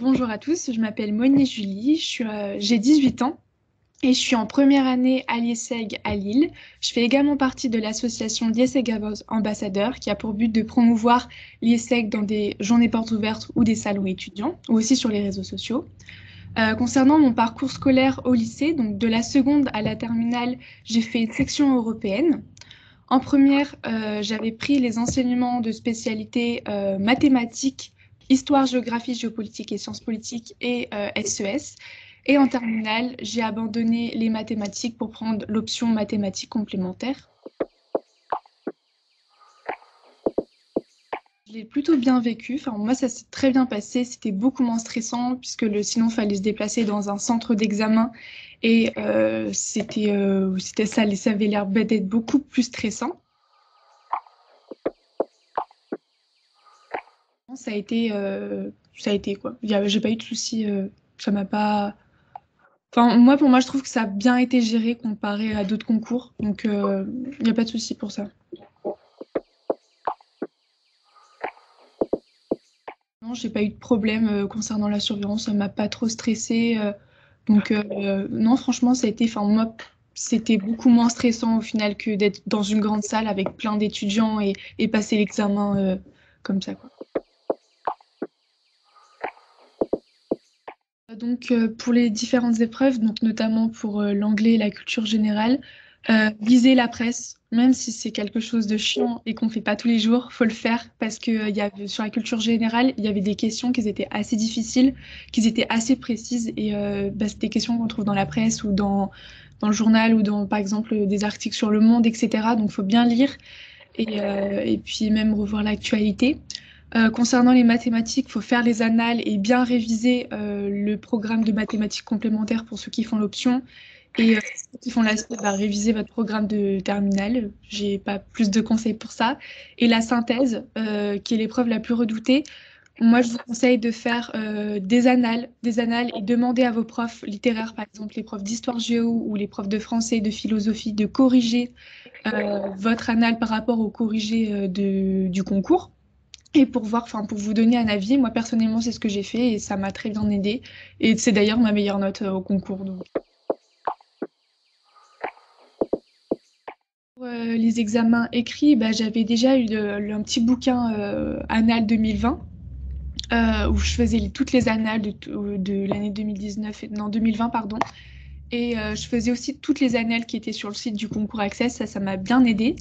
Bonjour à tous, je m'appelle Monier Julie, j'ai 18 ans et je suis en première année à l'IESEG à Lille. Je fais également partie de l'association l'IESEG Ambassadeur qui a pour but de promouvoir l'IESEG dans des journées portes ouvertes ou des salons étudiants ou aussi sur les réseaux sociaux. Concernant mon parcours scolaire au lycée, donc de la seconde à la terminale, j'ai fait une section européenne. En première, j'avais pris les enseignements de spécialité mathématiques, histoire, géographie, géopolitique et sciences politiques et SES. Et en terminale, j'ai abandonné les mathématiques pour prendre l'option mathématiques complémentaires. Je l'ai plutôt bien vécu. Enfin, moi, ça s'est très bien passé. C'était beaucoup moins stressant puisque sinon, il fallait se déplacer dans un centre d'examen et ça avait l'air d'être beaucoup plus stressant. Ça a été quoi. J'ai pas eu de soucis. Ça m'a pas. Enfin, moi, pour moi, je trouve que ça a bien été géré comparé à d'autres concours. Donc, il n'y a pas de souci pour ça. Non, j'ai pas eu de problème concernant la surveillance. Ça m'a pas trop stressée. Non, franchement, ça a été. Enfin, moi, c'était beaucoup moins stressant au final que d'être dans une grande salle avec plein d'étudiants et passer l'examen comme ça, quoi. Pour les différentes épreuves, donc notamment pour l'anglais et la culture générale, viser la presse, même si c'est quelque chose de chiant et qu'on fait pas tous les jours, faut le faire parce que sur la culture générale, il y avait des questions qui étaient assez difficiles, qui étaient assez précises et c'est des questions qu'on trouve dans la presse ou dans le journal ou dans, par exemple, des articles sur Le Monde, etc. Donc, faut bien lire et puis même revoir l'actualité. Concernant les mathématiques, il faut faire les annales et bien réviser le programme de mathématiques complémentaires pour ceux qui font l'option. Et ceux qui font la suite, bah, réviser votre programme de terminale. J'ai pas plus de conseils pour ça. Et la synthèse, qui est l'épreuve la plus redoutée. Moi, je vous conseille de faire des annales et demander à vos profs littéraires, par exemple les profs d'histoire géo ou les profs de français, de philosophie, de corriger votre annale par rapport au corrigé du concours. Et pour voir, enfin, pour vous donner un avis, moi personnellement, c'est ce que j'ai fait et ça m'a très bien aidé. Et c'est d'ailleurs ma meilleure note au concours. Donc. Pour les examens écrits, bah, j'avais déjà eu un petit bouquin Annales 2020 où je faisais toutes les annales de l'année 2019, non 2020, pardon. Et je faisais aussi toutes les annales qui étaient sur le site du concours Access, ça m'a bien aidé.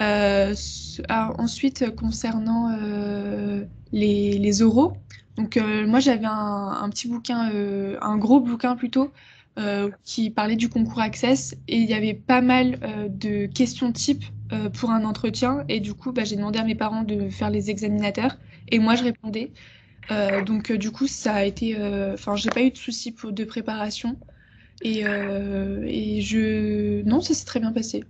Ensuite, concernant les oraux, moi j'avais un petit bouquin, un gros bouquin plutôt, qui parlait du concours Access et il y avait pas mal de questions types pour un entretien et du coup bah, j'ai demandé à mes parents de faire les examinateurs et moi je répondais. Du coup ça a été, enfin j'ai pas eu de soucis de préparation non ça s'est très bien passé.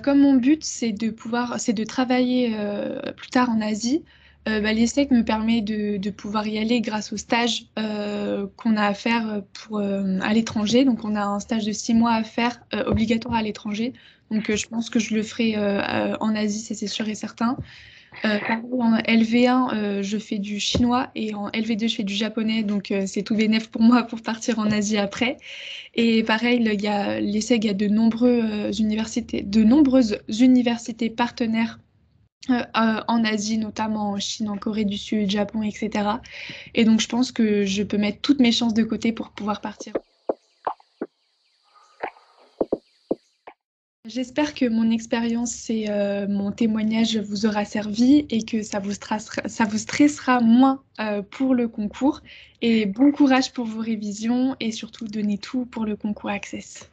Comme mon but, c'est de travailler plus tard en Asie, l'ESSEC me permet de pouvoir y aller grâce au stage qu'on a à faire à l'étranger. Donc, on a un stage de 6 mois à faire obligatoire à l'étranger. Je pense que je le ferai en Asie, ça c'est sûr et certain. Pareil, en LV1, je fais du chinois et en LV2, je fais du japonais. C'est tout bénef pour moi pour partir en Asie après. Et pareil, l'ESSEC a de nombreuses universités partenaires en Asie, notamment en Chine, en Corée du Sud, Japon, etc. Et donc, je pense que je peux mettre toutes mes chances de côté pour pouvoir partir. J'espère que mon expérience et mon témoignage vous aura servi et que ça vous stressera moins pour le concours. Et bon courage pour vos révisions et surtout donnez tout pour le concours Access.